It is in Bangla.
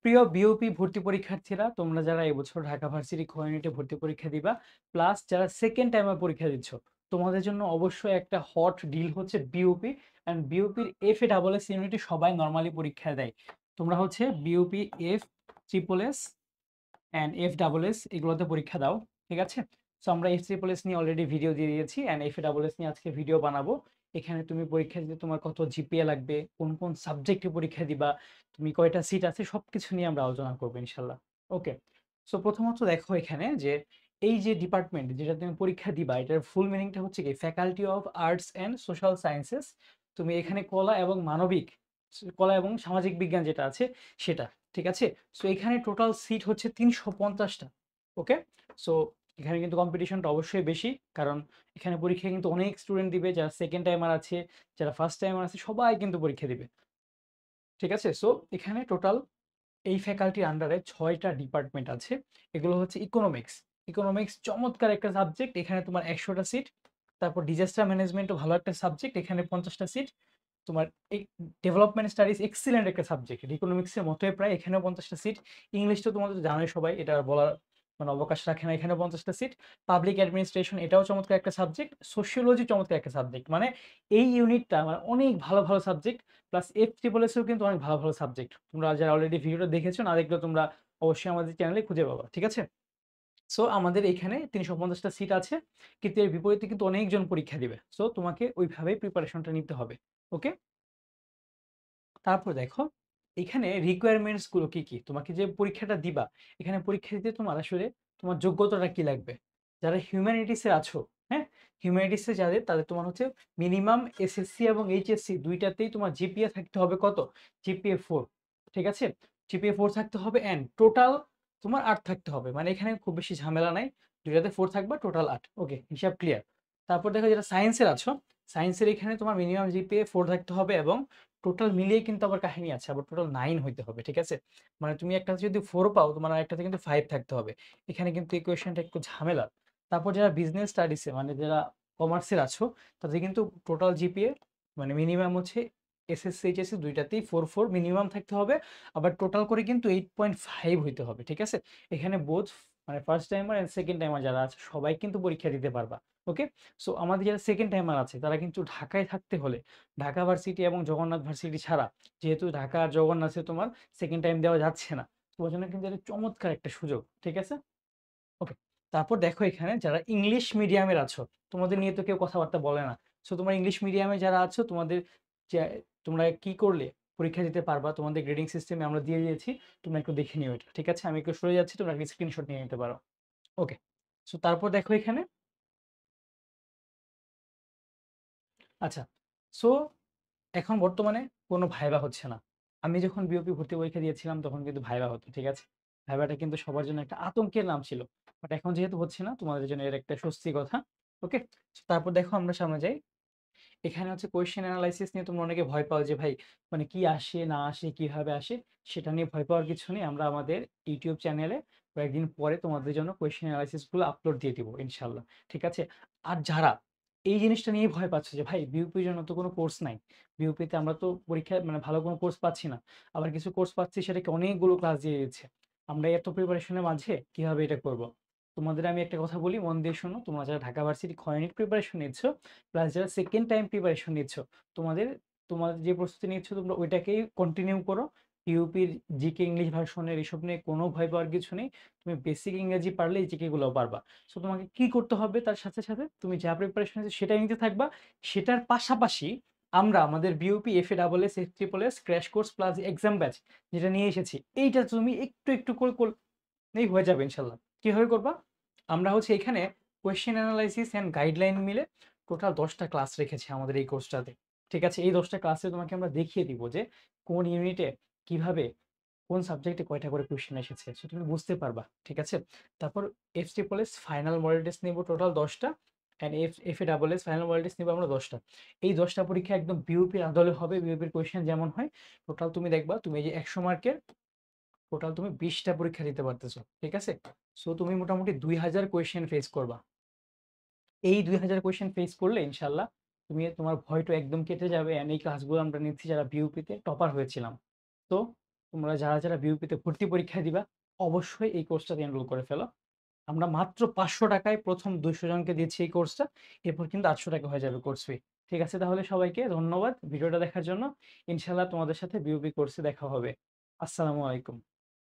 প্রিয় বিওপি ভর্তি পরীক্ষার্থীরা, তোমরা যারা এবছর ঢাকা ভার্সিটি খ ইউনিটে ভর্তি পরীক্ষা দিবা, প্লাস যারা সেকেন্ড টাইমে পরীক্ষা দিচ্ছ, তোমাদের জন্য অবশ্যই একটা হট ডিল হচ্ছে বিওপি। অ্যান্ড বিওপির এফ এ ডাবল এস ইউনিটে সবাই নর্মালি পরীক্ষা দেয়। তোমরা হচ্ছে BOP F triple S and F double S এগুলোতে পরীক্ষা দাও, ঠিক আছে? সো আমরা এফ ট্রিপল এস নিয়ে অলরেডি ভিডিও দিয়ে দিয়েছি, and F A double S নিয়ে আজকে ভিডিও বানাবো। এখানে তুমি পরীক্ষা দিতে তোমার কত জিপিএ লাগবে, কোন কোন সাবজেক্টে পরীক্ষা দিবা, তুমি কয়টা সিট আছে, সব কিছু নিয়ে আমরা আলোচনা করবো ইনশাল্লাহ। ওকে, সো প্রথমত দেখো এখানে যে এই যে ডিপার্টমেন্ট যেটা তুমি পরীক্ষা দিবা, এটার ফুল মিনিংটা হচ্ছে কি faculty of arts and social sciences. তুমি এখানে কলা এবং মানবিক, কলা এবং সামাজিক বিজ্ঞান যেটা আছে সেটা, ঠিক আছে? সো এখানে টোটাল সিট হচ্ছে 350টা। ওকে, সো এখানে কিন্তু কম্পিটিশনটা অবশ্যই বেশি, কারণ এখানে পরীক্ষা কিন্তু অনেক স্টুডেন্ট দিবে, যারা সেকেন্ড টাইমার আছে, যারা ফার্স্ট টাইমার আছে, সবাই কিন্তু পরীক্ষা দিবে, ঠিক আছে? সো এখানে টোটাল এই ফ্যাকাল্টির আন্ডারে 6টা ডিপার্টমেন্ট আছে। এগুলো হচ্ছে ইকোনমিক্স। ইকোনমিক্স চমৎকার একটা সাবজেক্ট, এখানে তোমার 100টা সিট। তারপর ডিজাস্টার ম্যানেজমেন্টও ভালো একটা সাবজেক্ট, এখানে 50টা সিট। তোমার এই ডেভেলপমেন্ট স্টাডিজ এক্সিলেন্ট একটা সাবজেক্ট, ইকোনমিক্সের মতোই প্রায়, এখানেও 50টা সিট। ইংলিশ তো তোমাদের জানোই সবাই, এটা আর বলার মানে অবকাশ রাখে না, এখানে 50টা সিট। পাবলিক অ্যাডমিনিস্ট্রেশন এটাও চমৎকার একটা সাবজেক্ট, সোশিওলজি চমৎকার একটা সাবজেক্ট। মানে এই ইউনিটটা মানে অনেক ভালো ভালো সাবজেক্ট, প্লাস এফ ট্রিপল এসেও কিন্তু অনেক ভালো ভালো সাবজেক্ট। তোমরা যারা অলরেডি ভিডিওটা দেখেছো, না দেখলেও তোমরা অবশ্যই আমাদের চ্যানেলে খুঁজে পাবা, ঠিক আছে? সো আমাদের এখানে 350টা সিট আছে, কিন্তু এর বিপরীতে কিন্তু অনেকজন পরীক্ষা দিবে। সো তোমাকে ওইভাবেই প্রিপারেশনটা নিতে হবে। ওকে, তারপর দেখো এখানে রিকোয়ারমেন্টস গুলো কি কি, তোমাকে যে পরীক্ষাটা দিবা, এখানে পরীক্ষা দিতে তোমার আসলে তোমার যোগ্যতাটা কি লাগবে। যারা হিউম্যানিটিসে আছো, হ্যাঁ, হিউম্যানিটিসে যাদের, তাদের তোমার হচ্ছে মিনিমাম এসএসসি এবং এইচএসসি দুইটাতেই তোমার জিপিএ থাকতে হবে কত, জিপিএ 4, ঠিক আছে? জিপিএ 4 থাকতে হবে, অ্যান্ড টোটাল তোমার 8 থাকতে হবে। মানে এখানে খুব বেশি ঝামেলা নাই, দুইটাতে 4 থাকবে, টোটাল 8। ওকে, হিসাব ক্লিয়ার। তারপর দেখো যারা সায়েন্সের আছো, সায়েন্সের এখানে তোমার মিনিমাম জিপিএ 4 থাকতে হবে, এবং টোটাল মিলিয়ে কিন্তু আবার কাহিনী আছে, আবার টোটাল 9 হইতে হবে, ঠিক আছে? মানে তুমি একটা যদি 4 পাও, তোমার আরেকটাতে কিন্তু 5 থাকতে হবে। এখানে কিন্তু ইকুয়েশনটা একটু ঝামেলা। তারপর যারা বিজনেস স্টাডিজে মানে যারা কমার্সের আছো, তাদের কিন্তু টোটাল জিপিএ মানে মিনিমাম হচ্ছে এসএসসি এইচএসসি দুইটাতেই 4 মিনিমাম থাকতে হবে। আবার টোটাল করে কিন্তু 8.5 হইতে হবে, ঠিক আছে? এখানে বোথ মানে first timer and second timer যারা আছে সবাই কিন্তু পরীক্ষা দিতে পারবা। ওকে, সো আমাদের যারা সেকেন্ড টাইমার আছে তারা কিন্তু ঢাকায় থাকতে হলে ঢাকা ভার্সিটি এবং জগন্নাথ ভার্সিটি ছাড়া, যেহেতু ঢাকা আর জগন্নাথে তোমার সেকেন্ড টাইম দেওয়া যাচ্ছে না, তোমার জন্য কিন্তু এটা চমৎকার একটা সুযোগ, ঠিক আছে? ওকে, তারপর দেখো এখানে যারা ইংলিশ মিডিয়ামের আছো, তোমাদের নিয়ে তো কেউ কথাবার্তা বলে না। সো তোমার ইংলিশ মিডিয়ামে যারা আছো, তোমাদের যে তোমরা কি করলে পরীক্ষা দিতে পারবা, তোমাদের গ্রেডিং সিস্টেমে আমরা দিয়ে দিয়েছি, তোমরা একটু দেখে নিও এটা, ঠিক আছে? আমি একটু সরে যাচ্ছি, তোমরা একটা স্ক্রিনশট নিয়ে নিতে পারো। ওকে, সো তারপর দেখো এখানে, আচ্ছা, সো এখন বর্তমানে কোনো ভাইবা হচ্ছে না। আমি যখন বিওপি ভর্তি পরীক্ষা দিয়েছিলাম তখন কিন্তু ভাইবা হতো, ঠিক আছে? ভাইবাটা কিন্তু সবার জন্য একটা আতঙ্কের নাম ছিল। বাট এখন যেহেতু হচ্ছে না, তোমাদের জন্য এর একটা স্বস্তি কথা। ওকে, তারপর দেখো আমরা সামনে যাই। এখানে হচ্ছে কোয়েশ্চেন অ্যানালাইসিস নিয়ে তোমরা অনেকে ভয় পাও যে ভাই মানে কি আসে না আসে, কিভাবে আসে। সেটা নিয়ে ভয় পাওয়ার কিছু নেই, আমরা আমাদের ইউটিউব চ্যানেলে কয়েকদিন পরে তোমাদের জন্য কোয়েশ্চেন অ্যানালাইসিস গুলো আপলোড দিয়ে দিব ইনশাল্লাহ, ঠিক আছে? আর যারা এই জিনিসটা নিয়ে ভয় পাচ্ছে যে ভাই বিউপির জন্য তো কোনো কোর্স নাই, বিউপিতে আমরা তো পরীক্ষায় মানে ভালো কোনো কোর্স পাচ্ছি না, আবার কিছু কোর্স পাচ্ছি সেটাকে অনেকগুলো ক্লাস দিয়ে দিচ্ছে, আমরা এত প্রিপারেশনের মাঝে কিভাবে এটা করব? তোমাদের আমি একটা কথা বলি, মন দিয়ে শোনো। তোমরা যারা ঢাকা ভার্সিটি খয়নিক প্রিপারেশন নিচ্ছ, প্লাস যারা সেকেন্ড টাইম প্রিপারেশন নিচ্ছ, তোমাদের তোমাদের যে প্রস্তুতি নিচ্ছ তোমরা ওইটাকেই কন্টিনিউ করো। ইউপির জিকে ইংলিশ ভার্সনের এসব নিয়ে কোনো ভয় পাওয়ার কিছু নেই। তুমি বেসিক ইংরেজি পারলে এই জিকে গুলো পারবা। সো তোমাকে কি করতে হবে, তার সাথে সাথে তুমি যা প্রিপারেশন আছে সেটাই নিতে থাকবা। সেটার পাশাপাশি আমরা আমাদের BUP F A S F triple S crash course plus exam batch যেটা নিয়ে এসেছি, এইটা তুমি একটু একটু করে করলেই হয়ে যাবে ইনশাল্লাহ। কিভাবে করবা? আমরা হচ্ছে এখানে কোয়েশ্চেন অ্যানালাইসিস অ্যান্ড গাইডলাইন মিলে টোটাল 10টা ক্লাস রেখেছি আমাদের এই কোর্সটাতে, ঠিক আছে? এই 10টা ক্লাসে তোমাকে আমরা দেখিয়ে দিব যে কোন ইউনিটে কিভাবে কোন সাবজেক্টে কয়টা করে কোয়েশ্চেন এসেছে, সেটা তুমি বুঝতে পারবা, ঠিক আছে? তারপর F triple S final model test নিব টোটাল 10টা, and F A double S final model test নিব আমরা 10টা। এই 10টা পরীক্ষা একদম বিউপির আদলে হবে, বিউপির কোয়েশ্চেন যেমন হয়। টোটাল তুমি দেখবা তুমি এই যে 100 মার্কের টোটাল তুমি 20টা পরীক্ষা দিতে পারতেছো, ঠিক আছে? সো তুমি মোটামুটি 2000 কোয়েশ্চেন ফেস করবা। এই 2000 কোয়েশ্চেন ফেস করলে ইনশাল্লাহ তুমি তোমার ভয়টা একদম কেটে যাবে। এন্ড এই ক্লাসগুলো আমরা নিচ্ছি যারা বিউপিতে টপার হয়েছিলাম। তো তোমরা যারা বিউপিতে ভর্তি পরীক্ষা দিবা অবশ্যই এই কোর্সটাতে এনরোল করে ফেলো। আমরা মাত্র ৫০০ টাকায় প্রথম ২০০ জনকে দিচ্ছি এই কোর্সটা। এরপর কিন্তু ৮০০ টাকা হয়ে যাবে কোর্স ফি। ঠিক আছে, তাহলে সবাইকে ধন্যবাদ ভিডিওটা দেখার জন্য। ইনশাআল্লাহ তোমাদের সাথে বিউপি কোর্সে দেখা হবে। আসসালামু আলাইকুম।